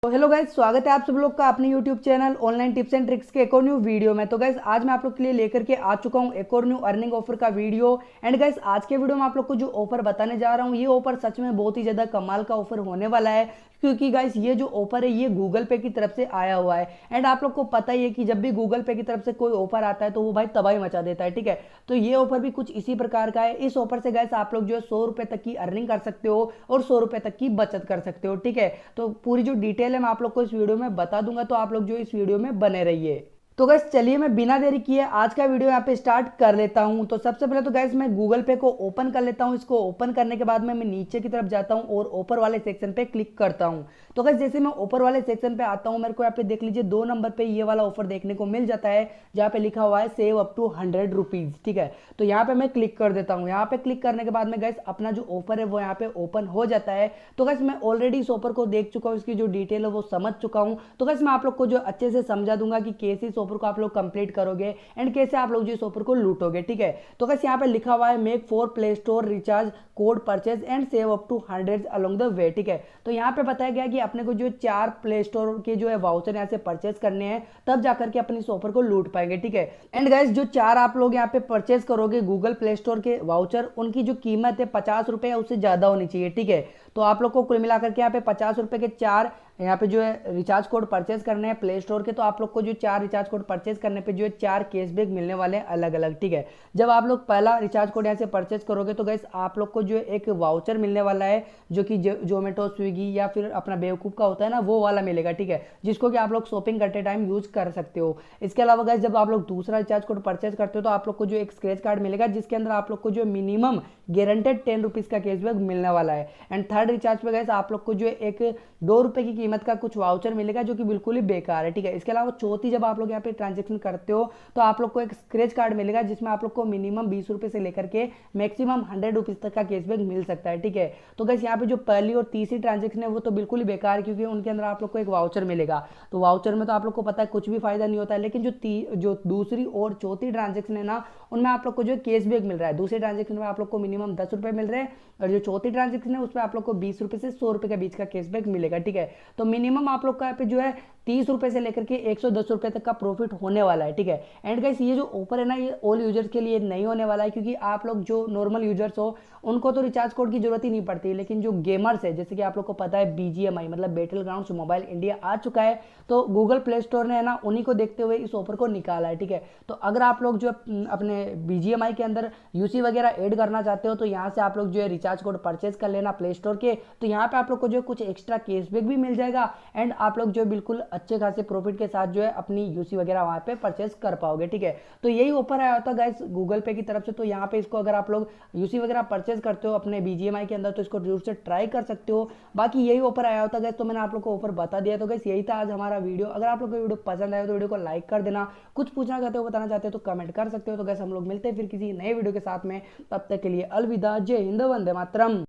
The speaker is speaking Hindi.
तो हेलो गाइस, स्वागत है आप सब लोग का अपने YouTube channel online tips and tricks के एक और न्यू वीडियो में। तो गाइस आज मैं आप लोग के लिए लेकर के आ चुका हूं एक और न्यू अर्निंग ऑफर का वीडियो। एंड गाइस आज के वीडियो में आप लोग को जो ऑफर बताने जा रहा हूं, ये ऑफर सच में बहुत ही ज्यादा कमाल का ऑफर होने वाला है। क्योंकि गाइस ये जो ऑफर है ये गूगल पे की तरफ से आया हुआ है। एंड आप लोग को पता ही है कि जब भी गूगल पे की तरफ से कोई ऑफर आता है तो वो भाई तबाही मचा देता है, ठीक है। तो ये ऑफर भी कुछ इसी प्रकार का है। इस ऑफर से गाइस आप लोग जो है 100 रुपए तक की अर्निंग कर सकते हो और 100 रुपए तक की बचत कर सकते हो, ठीक है। तो पूरी जो डिटेल है मैं आप लोग को इस वीडियो में बता दूंगा, तो आप लोग जो इस वीडियो में बने रहिए। तो गैस चलिए मैं बिना देरी किए आज का वीडियो यहाँ पे स्टार्ट कर लेता हूँ। तो सबसे पहले तो गैस मैं गूगल पे को ओपन कर लेता हूँ। इसको ओपन करने के बाद में मैं नीचे की तरफ जाता हूँ और ऊपर वाले सेक्शन पे क्लिक करता हूँ। तो गैस जैसे मैं ऊपर वाले सेक्शन पे आता हूँ, मेरे को यहाँ पे देख लीजिए 2 नंबर पे ये वाला ऑफर देखने को मिल जाता है, जहाँ पे लिखा हुआ है सेव अप टू 100 रुपीज, ठीक है। तो यहाँ पे मैं क्लिक कर देता हूँ। यहाँ पे क्लिक करने के बाद में गैस अपना जो ऑफर है वो यहाँ पे ओपन हो जाता है। तो गैस मैं ऑलरेडी इस ऑफर को देख चुका हूँ, इसकी जो डिटेल है वो समझ चुका हूँ। तो गैस मैं आप लोग को जो अच्छे से समझा दूंगा कि कैसे इस ऑफर को आप लोग कंप्लीट करोगे एंड कैसे आप लोग जो इस ऑफर को लूटोगे, ठीक है। तो कैसे यहाँ पे लिखा हुआ है make for play store recharge code purchase and save up to 100 along the way, ठीक है। तो यहाँ पे बताया गया कि अपने को जो 4 प्ले स्टोर के जो है वाउचर यहाँ से परचेज करने हैं, तब जाकर के अपने इस ऑफर को लूट पाएंगे, ठीक है। एंड गाइस जो 4 आप लोग यहाँ पे परचेज करोगे गूगल प्ले स्टोर के वाउचर, उनकी जो कीमत है 50 रुपए या उससे ज्यादा होनी चाहिए, ठीक है। तो आप लोग को कुल मिलाकर के यहाँ पे 50 रुपए के 4 यहाँ पे जो है रिचार्ज कोड परचेज करने हैं प्ले स्टोर के। तो आप लोग को जो 4 रिचार्ज कोड परचेज करने पे जो है 4 कैशबैक मिलने वाले हैं अलग अलग, ठीक है। जब आप लोग पहला रिचार्ज कोड यहाँ से परचेज करोगे तो गैस आप लोग को जो है एक वाउचर मिलने वाला है, जो कि जोमेटो स्विगी या फिर अपना बेवकूफ़ का होता है ना, वो वाला मिलेगा, ठीक है, जिसको कि आप लोग शॉपिंग करते टाइम यूज कर सकते हो। इसके अलावा गैस जब आप लोग दूसरा रिचार्ज कोड परचेज करते हो तो आप लोग को जो एक स्क्रैच कार्ड मिलेगा, जिसके अंदर आप लोग को जो मिनिमम गारंटेड 10 रुपीज़ का कैशबैक मिलने वाला है। एंड थर्ड रिचार्ज पे गैस आप लोग को जो एक 2 रुपए की कीमत का कुछ वाउचर मिलेगा, जो कि बिल्कुल ही बेकार है, ठीक है। इसके अलावा चौथी जब आप लोग यहाँ पे ट्रांजेक्शन करते हो तो आप लोग को एक स्क्रैच कार्ड मिलेगा, जिसमें आप लोग को मिनिमम 20 रुपए से लेकर के मैक्सिमम 100 रुपीज तक का कैशबैक मिल सकता है, ठीक है। तो गैस यहाँ पे जो पहली और तीसरी ट्रांजेक्शन है वो तो बिल्कुल ही बेकार है, क्योंकि उनके अंदर आप लोग को एक वाउचर मिलेगा। तो वाउचर में तो आप लोग को पता है कुछ भी फायदा नहीं होता है। लेकिन जो दूसरी और चौथी ट्रांजेक्शन है ना, उनमें आप लोग को जो कैशबैक मिल रहा है। दूसरी ट्रांजेक्शन में आप लोग को मिनिमम 10 रुपए मिल रहे हैं, और जो चौथी ट्रांजेक्शन है उसमें आप लोग को 20 रुपए से 100 रुपए के बीच का कैशबैक मिलेगा, ठीक है। तो मिनिमम आप लोग का यहाँ पे जो है 30 रुपए से लेकर के 110 रुपए तक का प्रॉफिट होने वाला है, ठीक है। एंड गाइस ये जो ऑफर है ना, ये ऑल यूजर्स के लिए नहीं होने वाला है, क्योंकि आप लोग जो नॉर्मल यूजर्स हो उनको तो रिचार्ज कोड की जरूरत ही नहीं पड़ती। लेकिन जो गेमर्स है, जैसे कि आप लोग को पता है बीजीएमआई मतलब बैटल ग्राउंड्स मोबाइल इंडिया आ चुका है, तो गूगल प्ले स्टोर ने है ना उन्हीं को देखते हुए इस ऑफर को निकाला है, ठीक है। तो अगर आप लोग जो अपने बीजीएमआई के अंदर यूसी वगैरह ऐड करना चाहते हो, तो यहाँ से आप लोग जो है रिचार्ज कोड परचेज कर लेना प्ले स्टोर के। तो यहाँ पे आप लोग को जो कुछ एक्स्ट्रा कैशबैक भी मिल जाएगा, एंड आप लोग जो बिल्कुल अच्छे खासे प्रॉफिट के साथ जो है अपनी यूसी वगैरह वहाँ पे परचेज कर पाओगे, ठीक है। तो यही ऑफर आया होता गाइस गूगल पे की तरफ से। तो यहाँ पे इसको अगर आप लोग यूसी वगैरह परचेज करते हो अपने बीजीएमआई के अंदर, तो इसको जरूर से ट्राई कर सकते हो। बाकी यही ऑफर आया होता गाइस, तो मैंने आप लोग को ऑफर बता दिया। तो गाइस यही था आज हमारा वीडियो। अगर आप लोग को वीडियो पसंद आया तो वीडियो को लाइक कर देना। कुछ पूछना चाहते हो, बताना चाहते हो तो कमेंट कर सकते हो। तो गाइस हम लोग मिलते हैं फिर किसी नए वीडियो के साथ में, तब तक के लिए अलविदा, जय हिंद, वंदे मातरम।